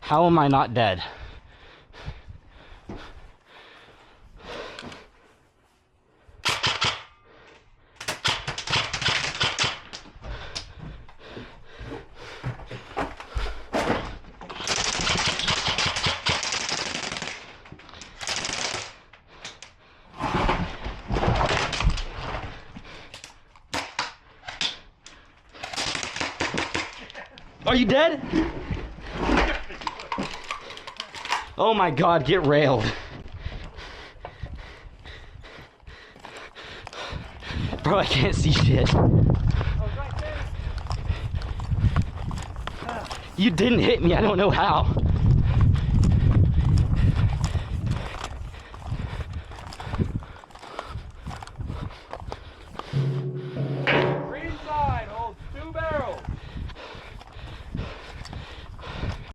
How am I not dead? Are you dead? Oh my God, get railed. Bro, I can't see shit. You didn't hit me, I don't know how.